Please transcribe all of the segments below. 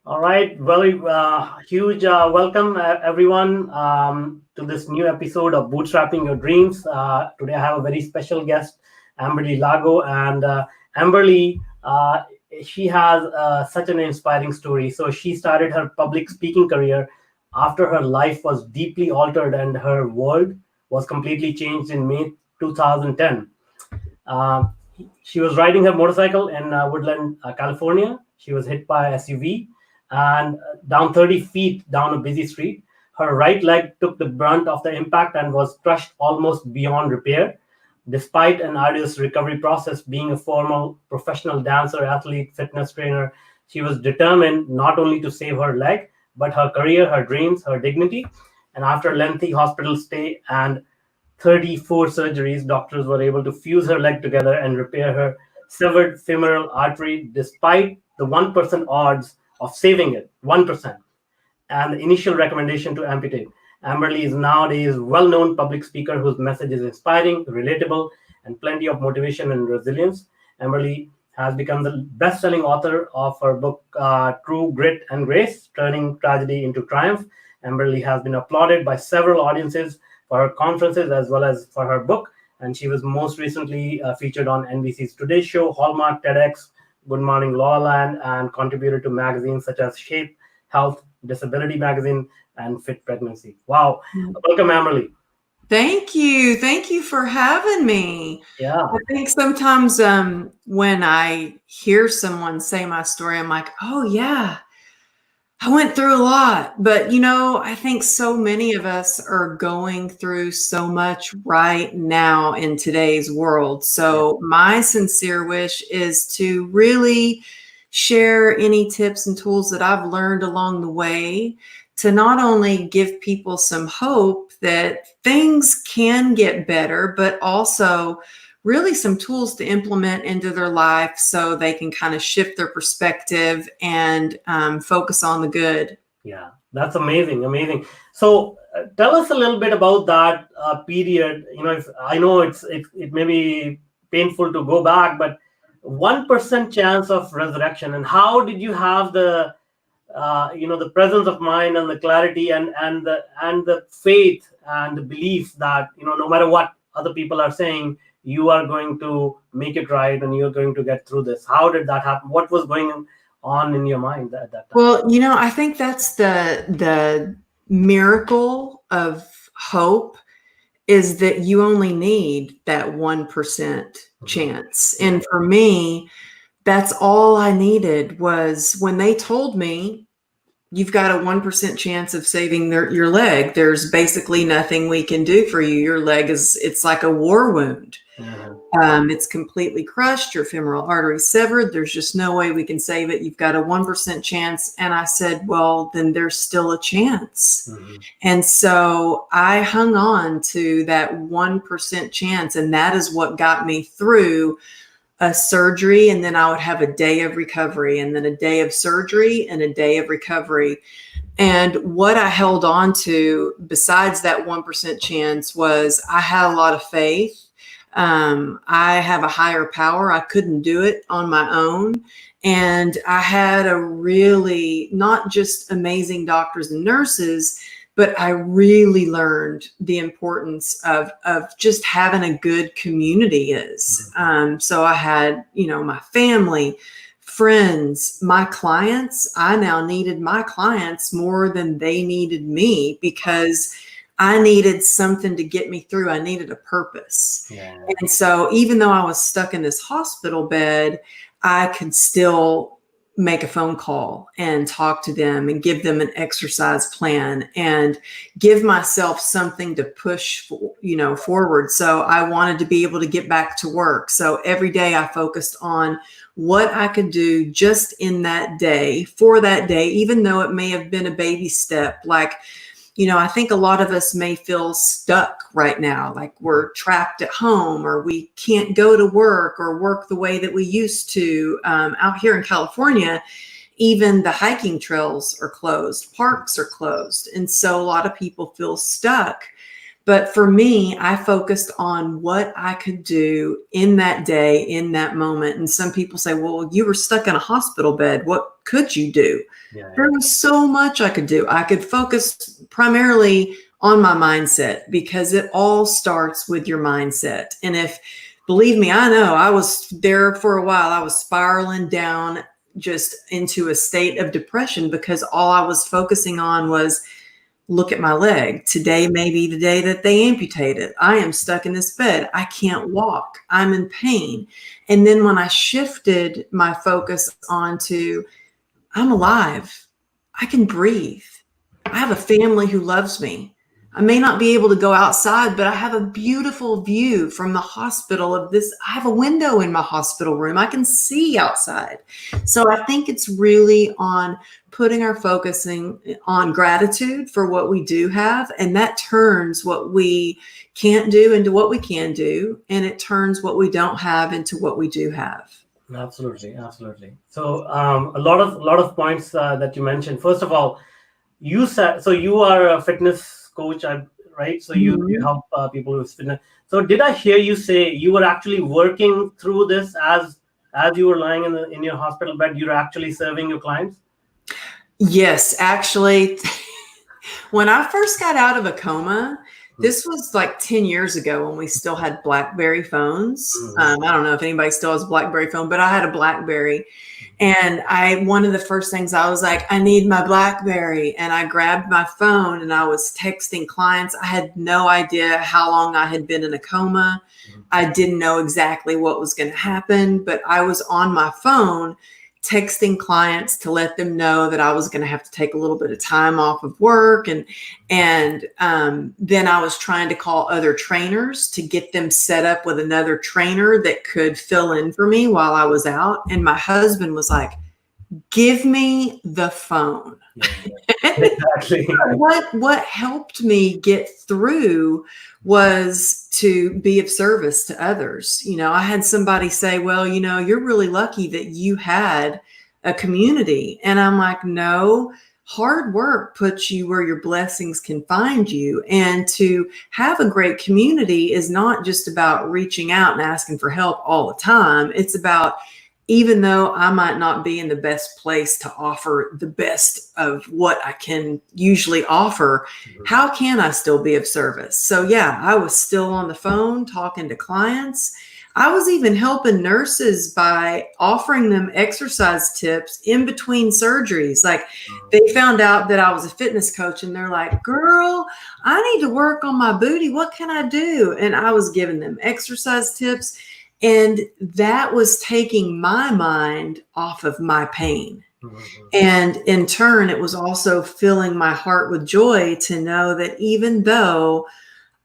All right, very huge welcome, everyone, to this new episode of Bootstrapping Your Dreams. Today, I have a very special guest, Amberly Lago, and Amberly, she has such an inspiring story. So, she started her public speaking career after her life was deeply altered and her world was completely changed in May 2010. Uh, she was riding her motorcycle in Woodland, California. She was hit by a SUV and down 30 feet down a busy street. Her right leg took the brunt of the impact and was crushed almost beyond repair. Despite an arduous recovery process, being a former professional dancer, athlete, fitness trainer, she was determined not only to save her leg, but her career, her dreams, her dignity. And after a lengthy hospital stay and 34 surgeries, doctors were able to fuse her leg together and repair her severed femoral artery despite the 1% odds of saving it, 1%, and the initial recommendation to amputate. Amberly is nowadays a well-known public speaker whose message is inspiring, relatable, and plenty of motivation and resilience. Amberly has become the best-selling author of her book, True Grit and Grace, Turning Tragedy into Triumph. Amberly has been applauded by several audiences for her conferences as well as for her book, and she was most recently featured on NBC's Today Show, Hallmark, TEDx, Good Morning Lawland, and contributed to magazines such as Shape, Health, Disability Magazine, and Fit Pregnancy. Wow. Welcome, Amberly. Thank you. Thank you for having me. Yeah. I think sometimes when I hear someone say my story, I'm like, oh, yeah, I went through a lot. But, I think so many of us are going through so much right now in today's world. So my sincere wish is to really share any tips and tools that I've learned along the way to not only give people some hope that things can get better, but also really some tools to implement into their life so they can kind of shift their perspective and focus on the good. Yeah, that's amazing. Amazing. So tell us a little bit about that period. I know it may be painful to go back, but 1% chance of resurrection, and how did you have the presence of mind and the clarity and the faith and the belief that no matter what other people are saying, you are going to make it right and you're going to get through this? How did that happen? What was going on in your mind at that time? Well, I think that's the miracle of hope, is that you only need that 1% chance. And for me, that's all I needed was when they told me, you've got a 1% chance of saving your leg. There's basically nothing we can do for you. Your leg it's like a war wound. It's completely crushed. Your femoral artery severed. There's just no way we can save it. You've got a 1% chance. And I said, well, then there's still a chance. And so I hung on to that 1% chance. And that is what got me through a surgery. And then I would have a day of recovery, and then a day of surgery and a day of recovery. And what I held on to besides that 1% chance was I had a lot of faith. I have a higher power. I couldn't do it on my own. And I had a really not just amazing doctors and nurses, but I really learned the importance of just having a good community is. So I had, my family, friends, my clients. I now needed my clients more than they needed me, because I needed something to get me through. I needed a purpose. Yeah. And so even though I was stuck in this hospital bed, I could still make a phone call and talk to them and give them an exercise plan and give myself something to push forward. So I wanted to be able to get back to work. So every day I focused on what I could do just in that day, for that day, even though it may have been a baby step. Like, I think a lot of us may feel stuck right now, like we're trapped at home, or we can't go to work or work the way that we used to. Out here in California, even the hiking trails are closed, parks are closed. And so a lot of people feel stuck. But for me, I focused on what I could do in that day, in that moment. And some people say, well, you were stuck in a hospital bed. What could you do? Yeah. There was so much I could do. I could focus primarily on my mindset, because it all starts with your mindset. And if, believe me, I know I was there for a while. I was spiraling down just into a state of depression because all I was focusing on was, look at my leg. Today may be the day that they amputate it. I am stuck in this bed. I can't walk. I'm in pain. And then when I shifted my focus onto, I'm alive. I can breathe. I have a family who loves me. I may not be able to go outside, but I have a beautiful view from the hospital of this. I have a window in my hospital room. I can see outside. So I think it's really on putting our focusing on gratitude for what we do have. And that turns what we can't do into what we can do. And it turns what we don't have into what we do have. Absolutely. So a lot of points that you mentioned. First of all, you said, so you are a fitness coach, right? So you help people with fitness. So did I hear you say you were actually working through this as you were lying in your hospital bed? You're actually serving your clients? Yes, actually, when I first got out of a coma, this was like 10 years ago when we still had BlackBerry phones. I don't know if anybody still has a BlackBerry phone, but I had a BlackBerry. And one of the first things I was like, I need my BlackBerry. And I grabbed my phone and I was texting clients. I had no idea how long I had been in a coma. I didn't know exactly what was going to happen, but I was on my phone texting clients to let them know that I was going to have to take a little bit of time off of work. And then I was trying to call other trainers to get them set up with another trainer that could fill in for me while I was out. And my husband was like, give me the phone. Exactly. What helped me get through was to be of service to others. You know, I had somebody say, well, you know, you're really lucky that you had a community. And I'm like, no, hard work puts you where your blessings can find you. And to have a great community is not just about reaching out and asking for help all the time. It's about, even though I might not be in the best place to offer the best of what I can usually offer, how can I still be of service? So yeah, I was still on the phone talking to clients. I was even helping nurses by offering them exercise tips in between surgeries. Like, they found out that I was a fitness coach and they're like, girl, I need to work on my booty. What can I do? And I was giving them exercise tips. And that was taking my mind off of my pain. And in turn, it was also filling my heart with joy to know that even though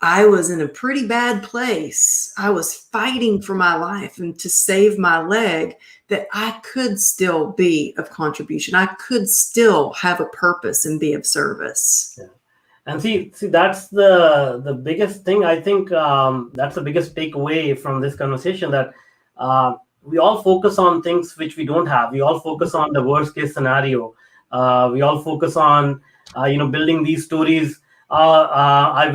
I was in a pretty bad place, I was fighting for my life and to save my leg, that I could still be of contribution. I could still have a purpose and be of service. Yeah. And see, that's the biggest thing. I think that's the biggest takeaway from this conversation, that we all focus on things which we don't have. We all focus on the worst case scenario. We all focus on, building these stories. I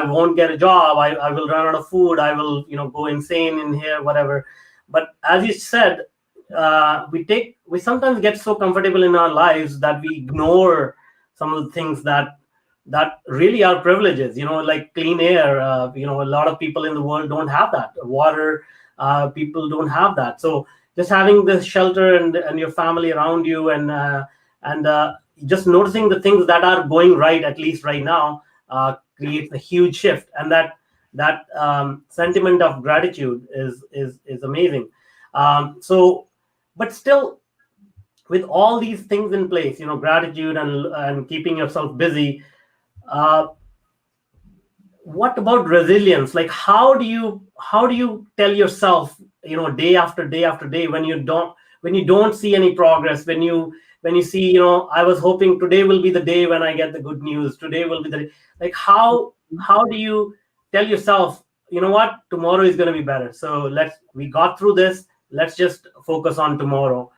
won't get a job. I will run out of food. I will, go insane in here, whatever. But as you said, we sometimes get so comfortable in our lives that we ignore some of the things that really are privileges, like clean air. A lot of people in the world don't have that. Water, people don't have that. So just having this shelter and your family around you, and just noticing the things that are going right, at least right now, creates a huge shift. And that sentiment of gratitude is amazing. But still, with all these things in place, gratitude and keeping yourself busy, what about resilience? Like, how do you tell yourself, day after day after day, when you don't see any progress, when you see, I was hoping today will be the day when I get the good news, today will be the day. Like, how do you tell yourself, you know what, tomorrow is going to be better, so we got through this, let's just focus on tomorrow?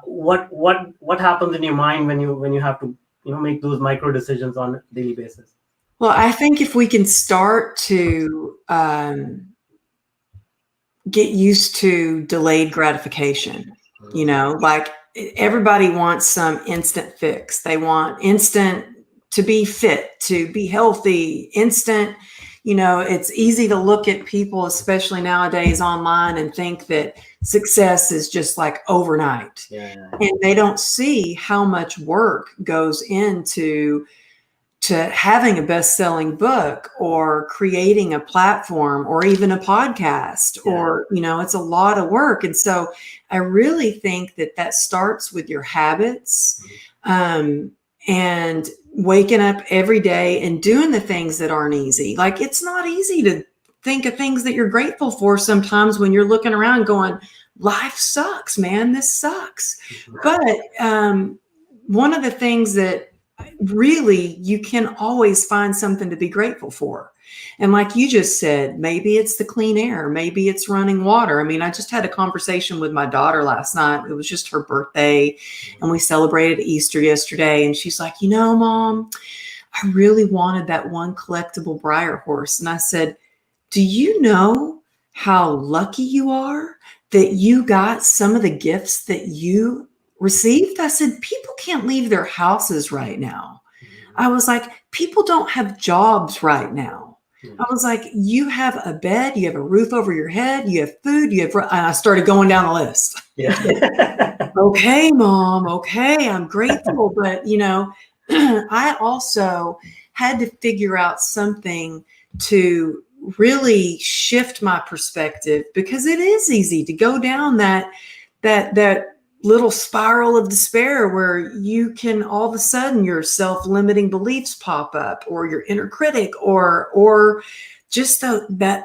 What happens in your mind when you have to make those micro decisions on a daily basis? Well, I think if we can start to get used to delayed gratification, like everybody wants some instant fix. They want instant to be fit, to be healthy, instant. It's easy to look at people, especially nowadays online, and think that success is just like overnight. Yeah. And they don't see how much work goes into having a best-selling book or creating a platform or even a podcast, or, it's a lot of work. And so I really think that starts with your habits, and waking up every day and doing the things that aren't easy. Like, it's not easy to think of things that you're grateful for sometimes when you're looking around going, life sucks, man, this sucks. But one of the things that really you can always find something to be grateful for. And like you just said, maybe it's the clean air, maybe it's running water. I mean, I just had a conversation with my daughter last night. It was just her birthday and we celebrated Easter yesterday. And she's like, Mom, I really wanted that one collectible Breyer horse. And I said, do you know how lucky you are that you got some of the gifts that you received? I said, people can't leave their houses right now. I was like, people don't have jobs right now. I was like, you have a bed, you have a roof over your head, you have food, and I started going down the list. Yeah. Okay, Mom. Okay. I'm grateful. But, I also had to figure out something to really shift my perspective, because it is easy to go down that little spiral of despair where you can all of a sudden your self-limiting beliefs pop up, or your inner critic, or just that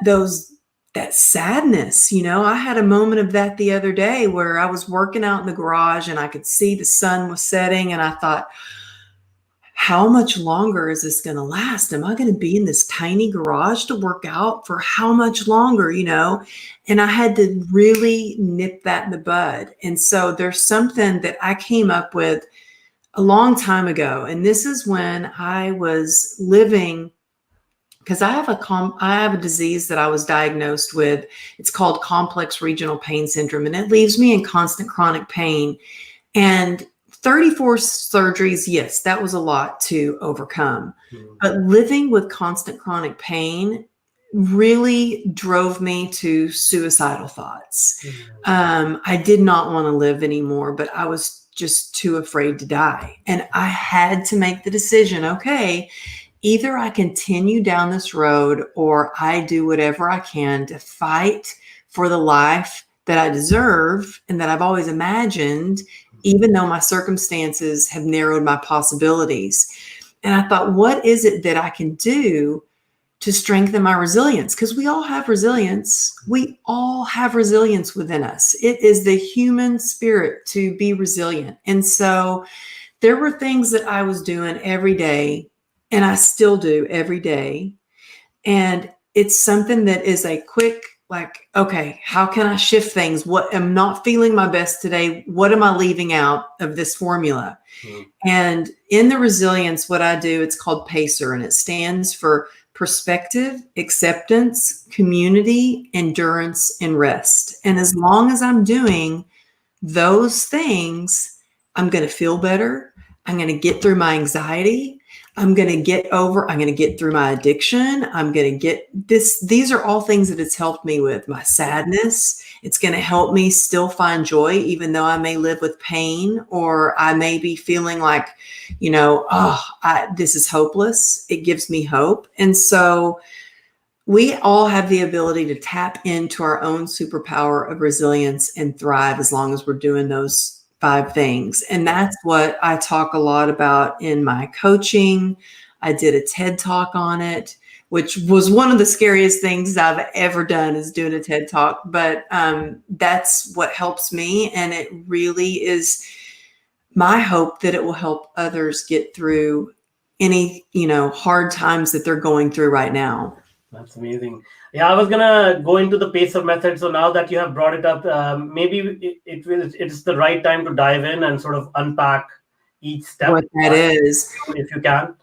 sadness. I had a moment of that the other day where I was working out in the garage and I could see the sun was setting, and I thought, how much longer is this going to last? Am I going to be in this tiny garage to work out for how much longer, And I had to really nip that in the bud. And so there's something that I came up with a long time ago. And this is when I was living, because I have a disease that I was diagnosed with. It's called complex regional pain syndrome, and it leaves me in constant chronic pain. And 34 surgeries, yes, that was a lot to overcome. But living with constant chronic pain really drove me to suicidal thoughts. I did not want to live anymore, but I was just too afraid to die. And I had to make the decision, okay, either I continue down this road or I do whatever I can to fight for the life that I deserve and that I've always imagined, even though my circumstances have narrowed my possibilities. And I thought, what is it that I can do to strengthen my resilience? Because we all have resilience. We all have resilience within us. It is the human spirit to be resilient. And so there were things that I was doing every day, and I still do every day. And it's something that is a quick, like, okay, how can I shift things? What am not feeling my best today? What am I leaving out of this formula? And in the resilience, what I do, it's called PACER, and it stands for perspective, acceptance, community, endurance, and rest. And as long as I'm doing those things, I'm going to feel better. I'm going to get through my anxiety. I'm going to get through my addiction. I'm going to get this. These are all things that it's helped me with. My sadness. It's going to help me still find joy, even though I may live with pain, or I may be feeling like, this is hopeless. It gives me hope. And so we all have the ability to tap into our own superpower of resilience and thrive as long as we're doing those 5 things. And that's what I talk a lot about in my coaching. I did a TED Talk on it, which was one of the scariest things I've ever done, is doing a TED Talk. But that's what helps me. And it really is my hope that it will help others get through any, hard times that they're going through right now. That's amazing. Yeah, I was gonna go into the PACER method. So now that you have brought it up, maybe it's the right time to dive in and sort of unpack each step. What that is, if you can.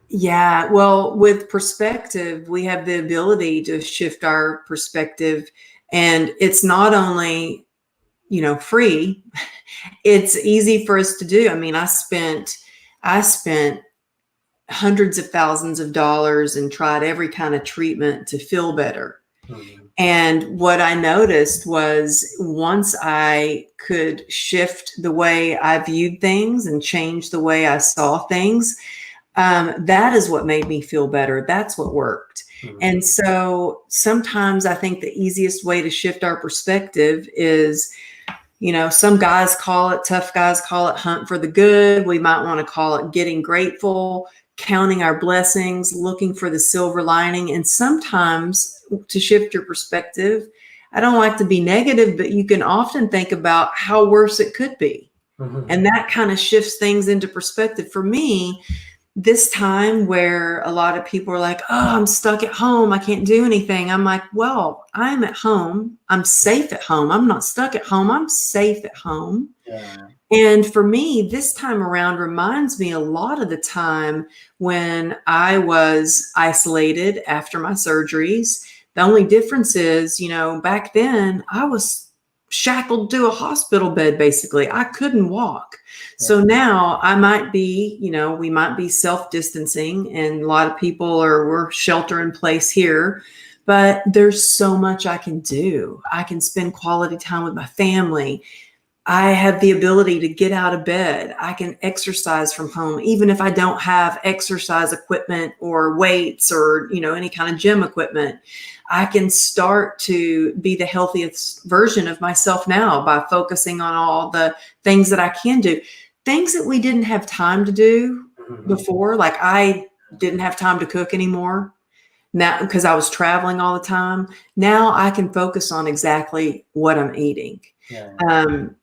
Yeah, well, with perspective, we have the ability to shift our perspective, and it's not only, free, it's easy for us to do. I mean, I spent hundreds of thousands of dollars and tried every kind of treatment to feel better. Mhm. And what I noticed was once I could shift the way I viewed things and change the way I saw things, that is what made me feel better. That's what worked. Mhm. And so sometimes I think the easiest way to shift our perspective is, some guys call it, tough guys call it hunt for the good. We might want to call it getting grateful, counting our blessings, looking for the silver lining. And sometimes to shift your perspective, I don't like to be negative, but you can often think about how worse it could be. Mhm. And that kind of shifts things into perspective. For me, this time where a lot of people are like, oh, I'm stuck at home, I can't do anything. I'm like, well, I'm at home. I'm safe at home. I'm not stuck at home. I'm safe at home. Yeah. And for me, this time around reminds me a lot of the time when I was isolated after my surgeries. The only difference is, back then I was shackled to a hospital bed, basically. I couldn't walk. So now I might be, we might be self-distancing, and a lot of people we're shelter in place here, but there's so much I can do. I can spend quality time with my family. I have the ability to get out of bed. I can exercise from home, even if I don't have exercise equipment or weights or, any kind of gym equipment. I can start to be the healthiest version of myself now by focusing on all the things that I can do, things that we didn't have time to do before. Like I didn't have time to cook anymore now because I was traveling all the time. Now I can focus on exactly what I'm eating. Yeah.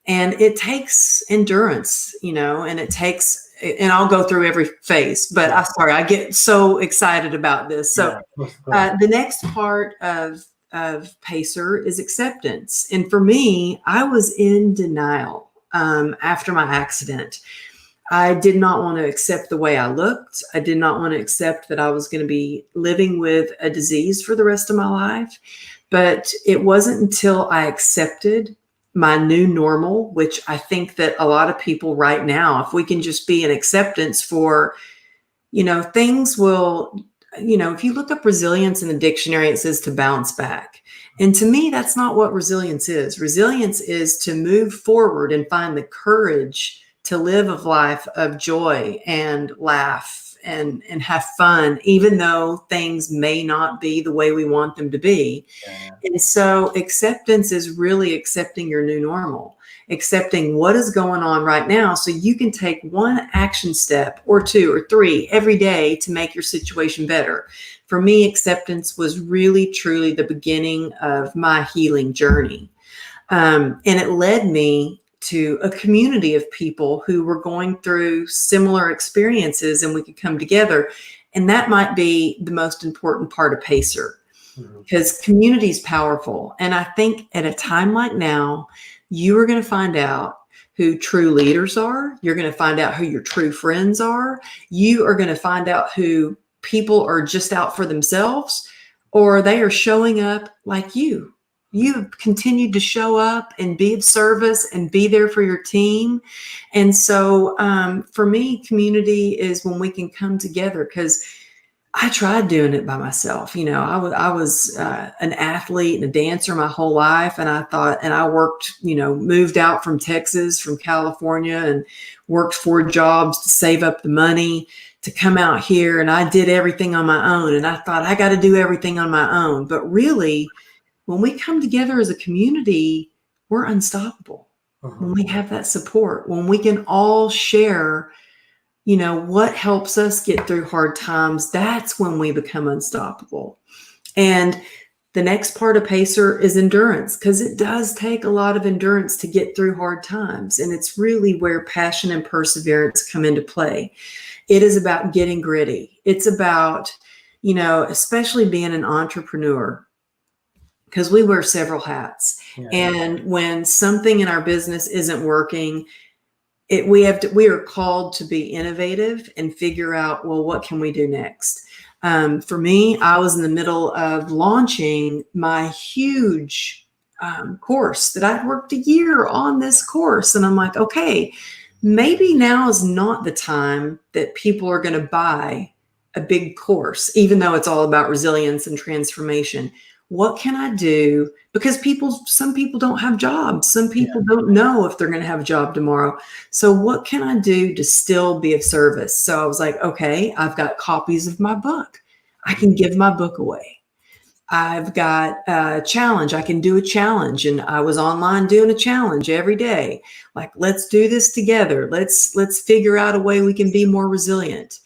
And it takes endurance, and it takes, and I'll go through every phase, but I get so excited about this. So the next part of PACER is acceptance. And for me, I was in denial after my accident. I did not want to accept the way I looked. I did not want to accept that I was going to be living with a disease for the rest of my life. But it wasn't until I accepted my new normal, which I think that a lot of people right now, if we can just be in acceptance for, things will, if you look up resilience in the dictionary, it says to bounce back. And to me, that's not what resilience is. Resilience is to move forward and find the courage to live a life of joy and laugh and have fun, even though things may not be the way we want them to be. Yeah. And so acceptance is really accepting your new normal, accepting what is going on right now so you can take one action step or two or three every day to make your situation better. For me, acceptance was really, truly the beginning of my healing journey. And it led me to a community of people who were going through similar experiences, and we could come together. And that might be the most important part of PACER, because community is powerful. And I think at a time like now, you are going to find out who true leaders are. You're going to find out who your true friends are. You are going to find out who people are just out for themselves, or they are showing up like you. You have continued to show up and be of service and be there for your team. And so for me, community is when we can come together, because I tried doing it by myself. I was an athlete and a dancer my whole life. And I thought, and I worked, moved out from Texas, from California, and worked 4 jobs to save up the money to come out here. And I did everything on my own. And I thought, I got to do everything on my own. But really, when we come together as a community, we're unstoppable. When we have that support, when we can all share, what helps us get through hard times, that's when we become unstoppable. And the next part of PACER is endurance, because it does take a lot of endurance to get through hard times. And it's really where passion and perseverance come into play. It is about getting gritty. It's about, especially being an entrepreneur, because we wear several hats. Yeah. And when something in our business isn't working, we are called to be innovative and figure out, well, what can we do next? For me, I was in the middle of launching my huge course that I'd worked a year on this course. And I'm like, okay, maybe now is not the time that people are going to buy a big course, even though it's all about resilience and transformation. What can I do? Because some people don't have jobs. Some people don't know if they're going to have a job tomorrow. So what can I do to still be of service? So I was like, okay, I've got copies of my book. I can give my book away. I've got a challenge. I can do a challenge. And I was online doing a challenge every day. Like, let's do this together. Let's figure out a way we can be more resilient.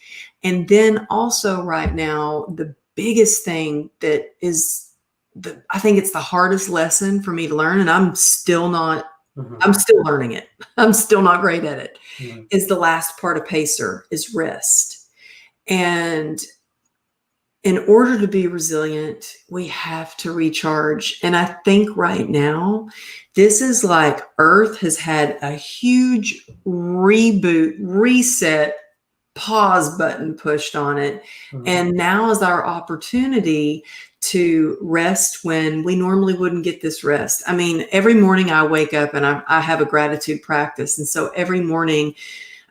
And then also right now, the biggest thing that is I think it's the hardest lesson for me to learn, and I'm still learning it. I'm still not great at it. Is the last part of PACER is rest. And in order to be resilient, we have to recharge. And I think right now, this is like Earth has had a huge reboot, reset, pause button pushed on it. And now is our opportunity to rest when we normally wouldn't get this rest. I mean, every morning I wake up and I have a gratitude practice. And so every morning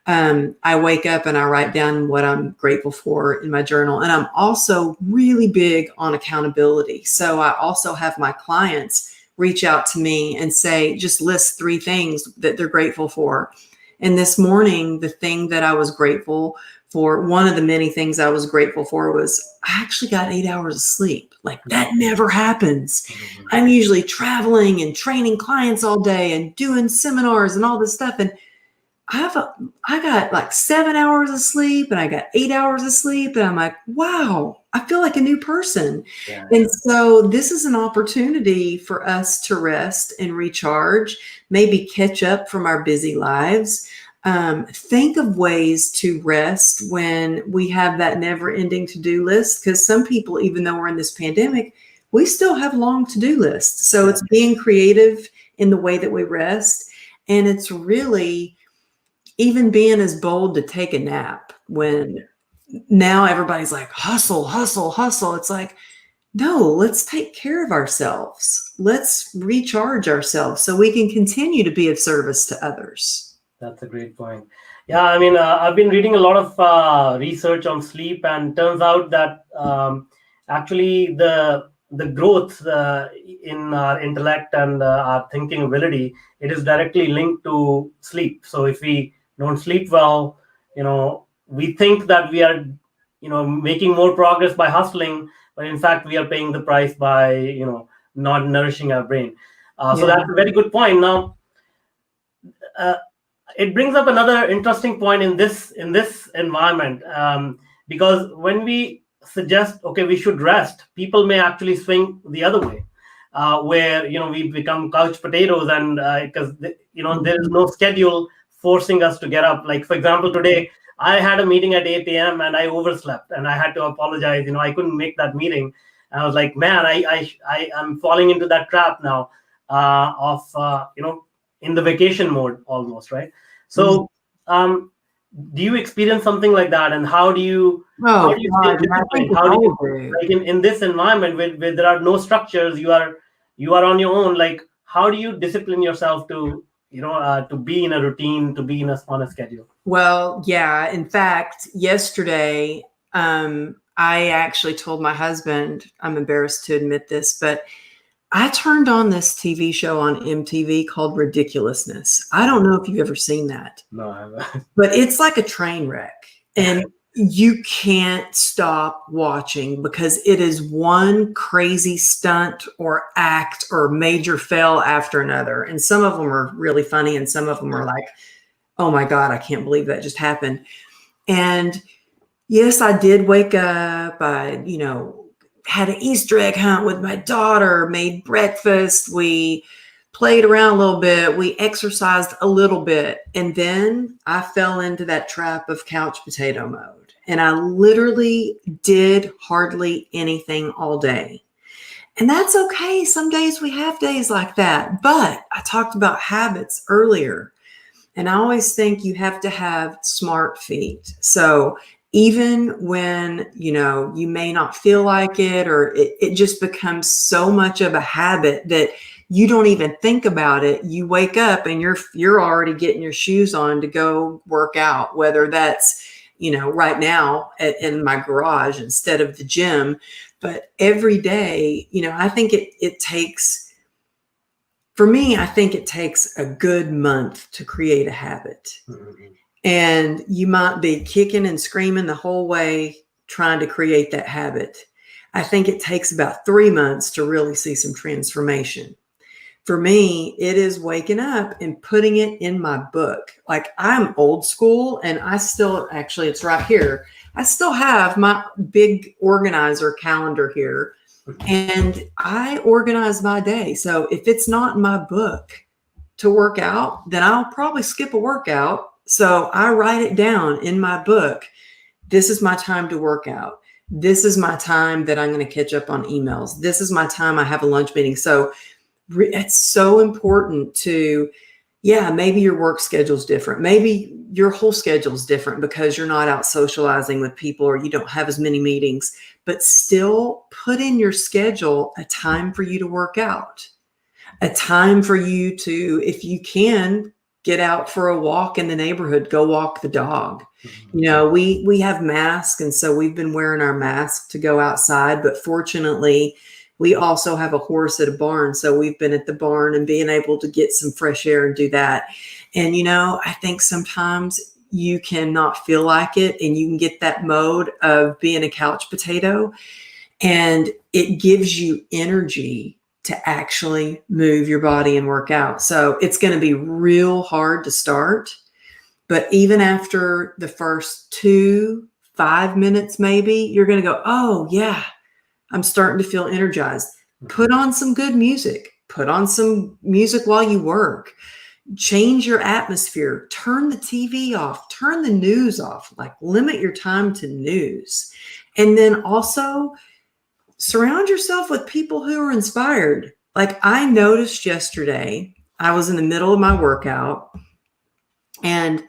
I wake up and I write down what I'm grateful for in my journal. And I'm also really big on accountability. So I also have my clients reach out to me and say, just list 3 things that they're grateful for. And this morning, the thing that I was grateful for, one of the many things I was grateful for, was I actually got 8 hours of sleep. Like, that never happens. I'm usually traveling and training clients all day and doing seminars and all this stuff. And I got like 7 hours of sleep and I got 8 hours of sleep. And I'm like, wow, I feel like a new person. Yeah. And so this is an opportunity for us to rest and recharge, maybe catch up from our busy lives. Think of ways to rest when we have that never-ending to-do list, because some people, even though we're in this pandemic, we still have long to-do lists. So it's being creative in the way that we rest. And it's really even being as bold to take a nap when now everybody's like, hustle, hustle, hustle. It's like, no, let's take care of ourselves. Let's recharge ourselves so we can continue to be of service to others. That's a great point. Yeah, I mean, I've been reading a lot of research on sleep, and turns out that actually the growth in our intellect and our thinking ability, it is directly linked to sleep. So if we don't sleep well, we think that we are, making more progress by hustling, but in fact we are paying the price by, not nourishing our brain. So that's a very good point. Now, it brings up another interesting point in this environment, because when we suggest, okay, we should rest, people may actually swing the other way, where we become couch potatoes, and because there is no schedule forcing us to get up. Like, for example, today I had a meeting at 8 a.m. and I overslept, and I had to apologize. I couldn't make that meeting. And I was like, man, I'm falling into that trap now of in the vacation mode almost, right? So, do you experience something like that? And how do you stay disciplined? How do you, like in this environment where there are no structures, you are on your own. Like, how do you discipline yourself to to be in a routine, to be on a schedule? Well, yeah. In fact, yesterday, I actually told my husband, I'm embarrassed to admit this, but I turned on this TV show on MTV called Ridiculousness. I don't know if you've ever seen that. No, I haven't. But it's like a train wreck. And you can't stop watching because it is one crazy stunt or act or major fail after another. And some of them are really funny, and some of them are like, oh my God, I can't believe that just happened. And yes, I did wake up. I, had an Easter egg hunt with my daughter, made breakfast. We played around a little bit. We exercised a little bit. And then I fell into that trap of couch potato mode. And I literally did hardly anything all day. And that's okay. Some days we have days like that. But I talked about habits earlier. And I always think you have to have smart feet. So even when, you may not feel like it, or it just becomes so much of a habit that you don't even think about it. You wake up and you're already getting your shoes on to go work out, whether that's, right now in my garage instead of the gym. But every day, I think it takes, for me, I think it takes a good month to create a habit. Mm-hmm. And you might be kicking and screaming the whole way trying to create that habit. I think it takes about 3 months to really see some transformation. For me, it is waking up and putting it in my book. Like, I'm old school, and I still, actually, it's right here. I still have my big organizer calendar here, and I organize my day. So if it's not in my book to work out, then I'll probably skip a workout. So I write it down in my book. This is my time to work out. This is my time that I'm going to catch up on emails. This is my time I have a lunch meeting. So it's so important to, maybe your work schedule is different. Maybe your whole schedule is different because you're not out socializing with people or you don't have as many meetings, but still put in your schedule a time for you to work out, a time for you to, if you can, get out for a walk in the neighborhood, go walk the dog. Mm-hmm. We have masks, and so we've been wearing our masks to go outside, but fortunately, we also have a horse at a barn. So we've been at the barn and being able to get some fresh air and do that. And, I think sometimes you cannot feel like it, and you can get that mode of being a couch potato, and it gives you energy to actually move your body and work out. So it's going to be real hard to start. But even after the first 5 minutes, maybe you're going to go, oh yeah, I'm starting to feel energized. Put on some good music. Put on some music while you work. Change your atmosphere. Turn the TV off. Turn the news off. Like, limit your time to news. And then also surround yourself with people who are inspired. Like, I noticed yesterday, I was in the middle of my workout and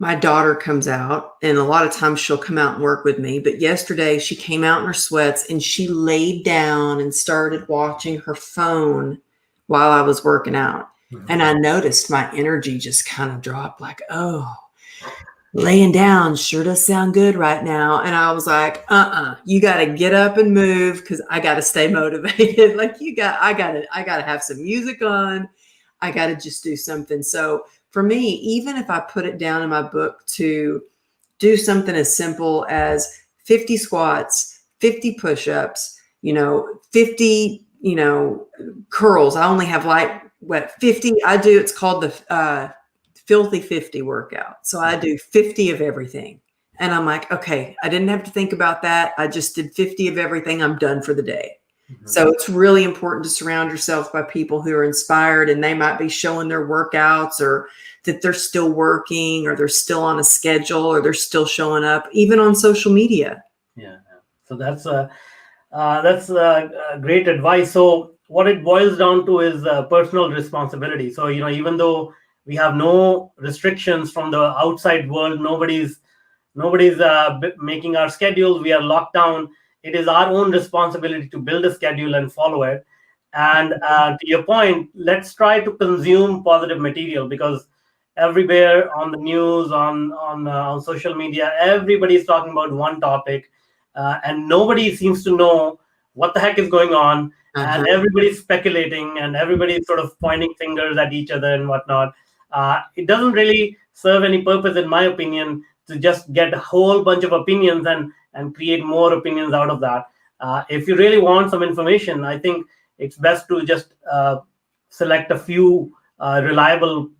my daughter comes out, and a lot of times she'll come out and work with me. But yesterday she came out in her sweats and she laid down and started watching her phone while I was working out. Mm-hmm. And I noticed my energy just kind of dropped, like, oh, laying down sure does sound good right now. And I was like, you got to get up and move, because I got to stay motivated. Like, I got to have some music on. I got to just do something. So for me, even if I put it down in my book to do something as simple as 50 squats, 50 push-ups, 50, curls. I only have 50. It's called the Filthy 50 workout. So I do 50 of everything. And I'm like, okay, I didn't have to think about that. I just did 50 of everything. I'm done for the day. Mm-hmm. So it's really important to surround yourself by people who are inspired, and they might be showing their workouts, or that they're still working, or they're still on a schedule, or they're still showing up, even on social media. Yeah. So that's great advice. So what it boils down to is personal responsibility. So, even though we have no restrictions from the outside world, nobody's making our schedules, we are locked down. It is our own responsibility to build a schedule and follow it. And to your point, let's try to consume positive material, because everywhere on the news, on social media, everybody's talking about one topic, and nobody seems to know what the heck is going on. And everybody's speculating, and everybody's sort of pointing fingers at each other and whatnot. It doesn't really serve any purpose, in my opinion, to just get a whole bunch of opinions and create more opinions out of that. If you really want some information, I think it's best to just select a few reliable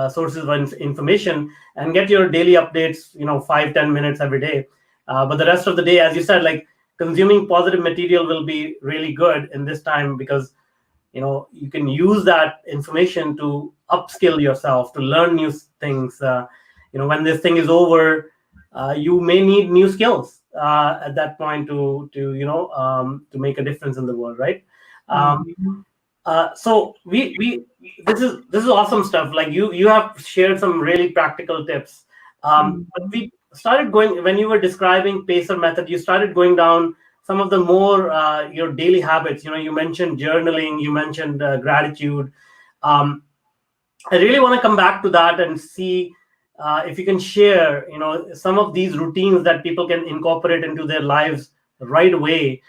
sources of information and get your daily updates, 5-10 minutes every day. But the rest of the day, as you said, like, consuming positive material will be really good in this time, because you can use that information to upskill yourself, to learn new things. When this thing is over, you may need new skills at that point to make a difference in the world, right? So this is awesome stuff. Like, you have shared some really practical tips. But we started going, when you were describing pacer method, you started going down some of the more your daily habits. You mentioned journaling, you mentioned gratitude. I really want to come back to that and see if you can share, some of these routines that people can incorporate into their lives right away,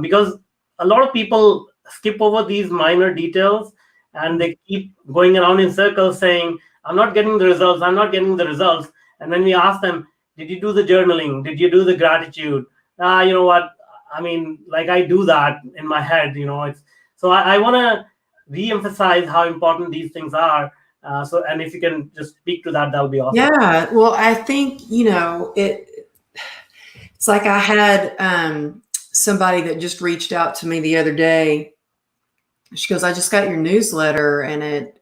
because a lot of people skip over these minor details and they keep going around in circles saying, I'm not getting the results, I'm not getting the results. And when we ask them, did you do the journaling? Did you do the gratitude? You know what? I mean, like, I do that in my head, it's so I want to re-emphasize how important these things are. And if you can just speak to that, that would be awesome. Yeah. Well, I think, it's like I had somebody that just reached out to me the other day. She goes, I just got your newsletter and it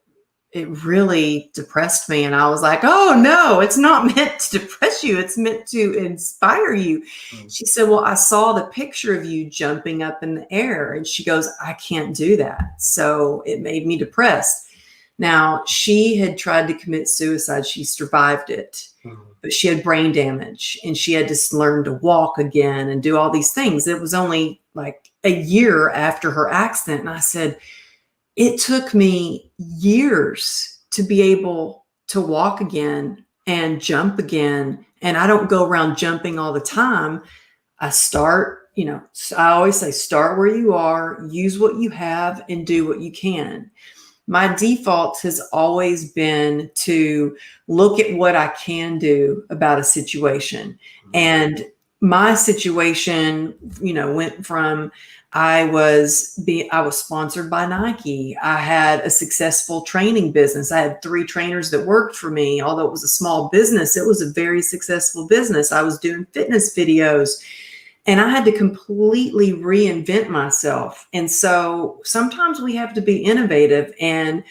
really depressed me. And I was like, oh no, it's not meant to depress you. It's meant to inspire you. She said, well, I saw the picture of you jumping up in the air. And she goes, I can't do that. So it made me depressed. Now, she had tried to commit suicide. She survived it, but she had brain damage and she had to learn to walk again and do all these things. It was only like a year after her accident. And I said, it took me years to be able to walk again and jump again. And I don't go around jumping all the time. I start, I always say, start where you are, use what you have, and do what you can. My default has always been to look at what I can do about a situation. And my situation, went from I was sponsored by Nike. I had a successful training business. I had 3 trainers that worked for me. Although it was a small business, it was a very successful business. I was doing fitness videos. And I had to completely reinvent myself. And so sometimes we have to be innovative. And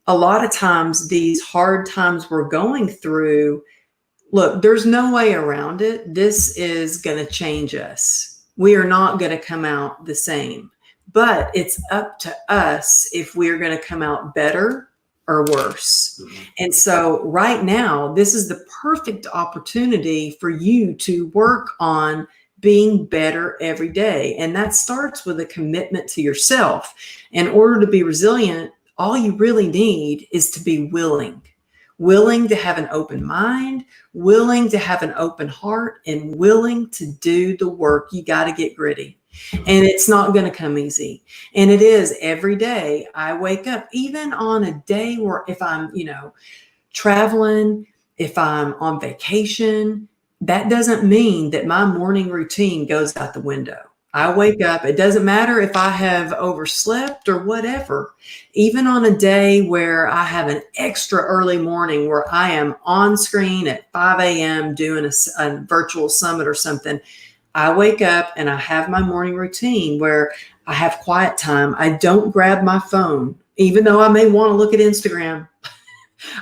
a lot of times these hard times we're going through, look, there's no way around it. This is going to change us. We are not going to come out the same. But it's up to us if we're going to come out better or worse. And so right now, this is the perfect opportunity for you to work on being better every day. And that starts with a commitment to yourself. In order to be resilient, all you really need is to be willing to have an open mind, willing to have an open heart, and willing to do the work. You got to get gritty. And it's not going to come easy. And it is every day. I wake up, even on a day where if I'm, traveling, if I'm on vacation, that doesn't mean that my morning routine goes out the window. I wake up. It doesn't matter if I have overslept or whatever. Even on a day where I have an extra early morning where I am on screen at 5 a.m. doing a virtual summit or something, I wake up and I have my morning routine where I have quiet time. I don't grab my phone, even though I may want to look at Instagram.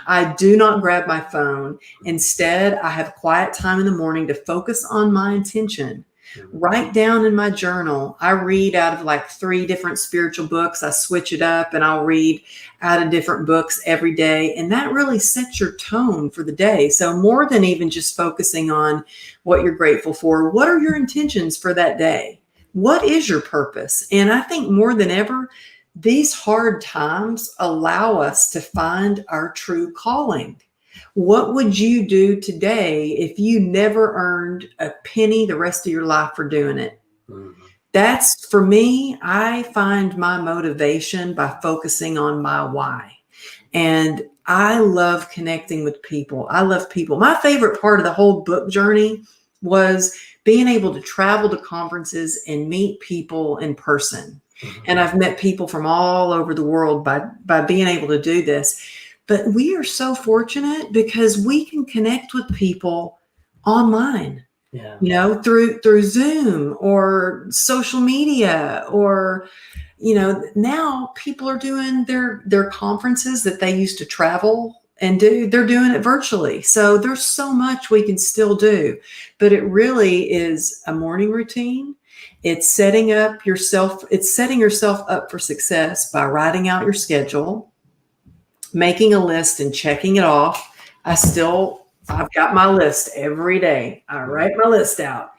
I do not grab my phone. Instead, I have quiet time in the morning to focus on my intention. Write down in my journal. I read out of like 3 different spiritual books. I switch it up and I'll read out of different books every day. And that really sets your tone for the day. So more than even just focusing on what you're grateful for, what are your intentions for that day? What is your purpose? And I think more than ever, these hard times allow us to find our true calling. What would you do today if you never earned a penny the rest of your life for doing it? That's, for me, I find my motivation by focusing on my why. And I love connecting with people. I love people. My favorite part of the whole book journey was being able to travel to conferences and meet people in person. And I've met people from all over the world by being able to do this. But we are so fortunate because we can connect with people online, through Zoom or social media, or, now people are doing their conferences that they used to travel and do. They're doing it virtually. So there's so much we can still do, but it really is a morning routine. It's setting yourself up for success by writing out your schedule, making a list and checking it off. I've got my list every day. I write my list out.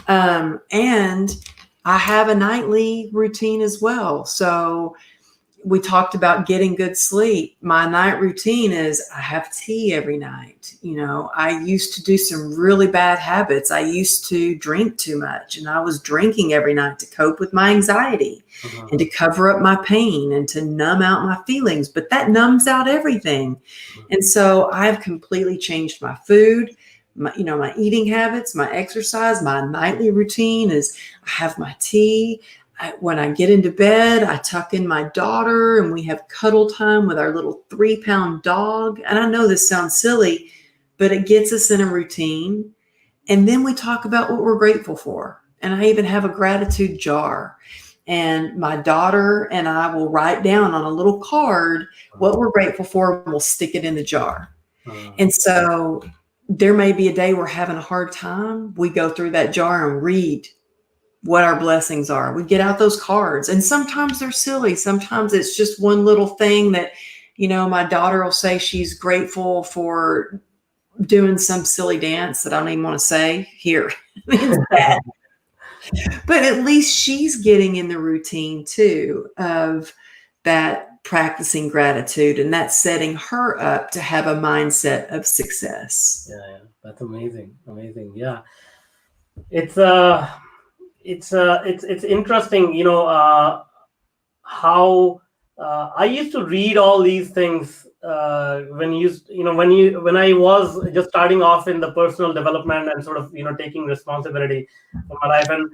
And I have a nightly routine as well. So we talked about getting good sleep. My night routine is I have tea every night. I used to do some really bad habits. I used to drink too much, and I was drinking every night to cope with my anxiety and to cover up my pain and to numb out my feelings. But that numbs out everything. And so I've completely changed my food, my eating habits, my exercise. My nightly routine is I have my tea. When I get into bed, I tuck in my daughter and we have cuddle time with our little 3-pound dog. And I know this sounds silly, but it gets us in a routine. And then we talk about what we're grateful for. And I even have a gratitude jar. And my daughter and I will write down on a little card what we're grateful for, and we'll stick it in the jar. And so there may be a day we're having a hard time. We go through that jar and read what our blessings are. We get out those cards, and sometimes they're silly. Sometimes it's just one little thing that, my daughter will say she's grateful for doing some silly dance that I don't even want to say here. It's bad. But at least she's getting in the routine too of that practicing gratitude, and that's setting her up to have a mindset of success. Yeah, that's amazing. Yeah, it's interesting, how I used to read all these things when I was just starting off in the personal development and sort of taking responsibility for my life, and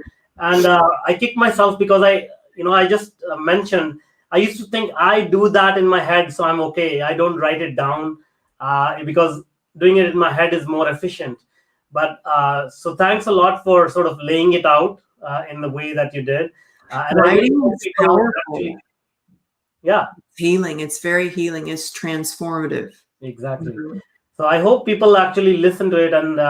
I kicked myself because I just mentioned I used to think I do that in my head, so I'm okay. I don't write it down because doing it in my head is more efficient. But so thanks a lot for sort of laying it out in the way that you did. And writing is powerful. Actually, yeah, healing. It's very healing. It's transformative. Exactly. Mm-hmm. So I hope people actually listen to it, and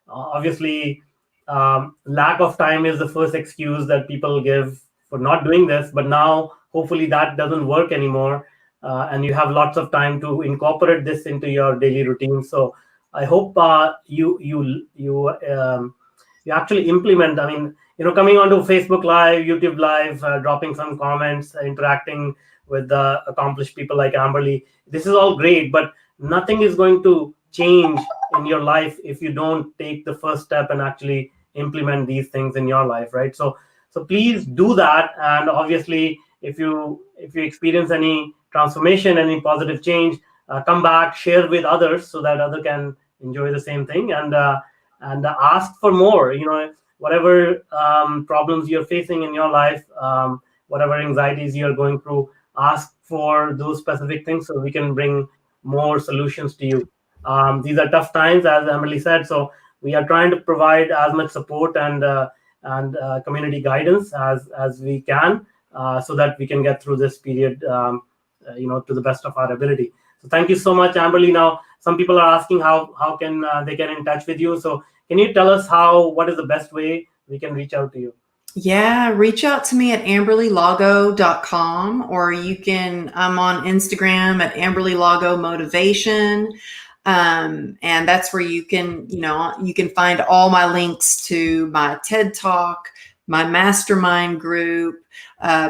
obviously, lack of time is the first excuse that people give for not doing this. But now, hopefully, that doesn't work anymore, and you have lots of time to incorporate this into your daily routine. So I hope you actually implement. I mean, coming onto Facebook Live, YouTube Live, dropping some comments, interacting with the accomplished people like Amberly. This is all great, but nothing is going to change in your life if you don't take the first step and actually implement these things in your life, right? So please do that. And obviously, if you experience any transformation, any positive change, come back, share with others so that others can enjoy the same thing, and ask for more. Whatever problems you're facing in your life, whatever anxieties you're going through, ask for those specific things so we can bring more solutions to you. These are tough times, as Emily said, so we are trying to provide as much support and community guidance as we can, so that we can get through this period to the best of our ability. So thank you so much, Amberly. Now, some people are asking how can they get in touch with you. So can you tell us what is the best way we can reach out to you? Yeah, reach out to me at amberlylago.com, or I'm on Instagram at Amberly Lago Motivation. And that's where you can find all my links to my TED Talk, my mastermind group.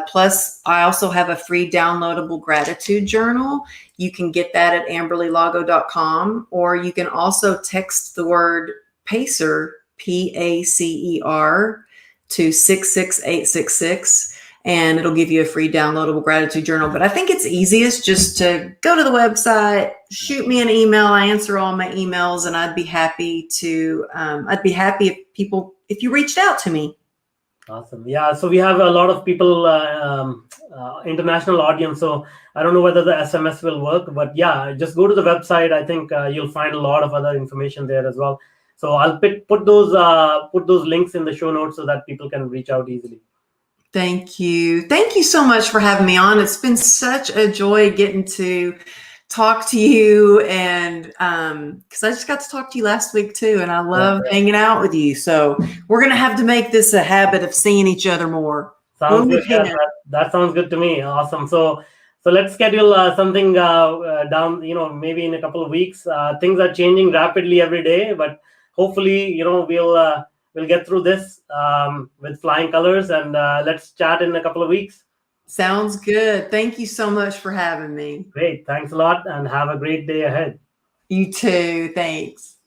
Plus, I also have a free downloadable gratitude journal. You can get that at amberlylago.com, or you can also text the word PACER, PACER, to 66866, and it'll give you a free downloadable gratitude journal. But I think it's easiest just to go to the website, shoot me an email. I answer all my emails, and I'd be happy if you reached out to me. Awesome. Yeah. So we have a lot of people, international audience. So I don't know whether the SMS will work, but yeah, just go to the website. I think you'll find a lot of other information there as well. So I'll put those links in the show notes so that people can reach out easily. Thank you. Thank you so much for having me on. It's been such a joy getting to talk to you, and because I just got to talk to you last week too, and I love hanging out with you. So we're going to have to make this a habit of seeing each other more. Sounds good. Yeah, that sounds good to me. Awesome. So let's schedule something down, maybe in a couple of weeks. Things are changing rapidly every day, but hopefully, we'll we'll get through this with flying colors, and let's chat in a couple of weeks. Sounds good. Thank you so much for having me. Great. Thanks a lot, and have a great day ahead. You too. Thanks.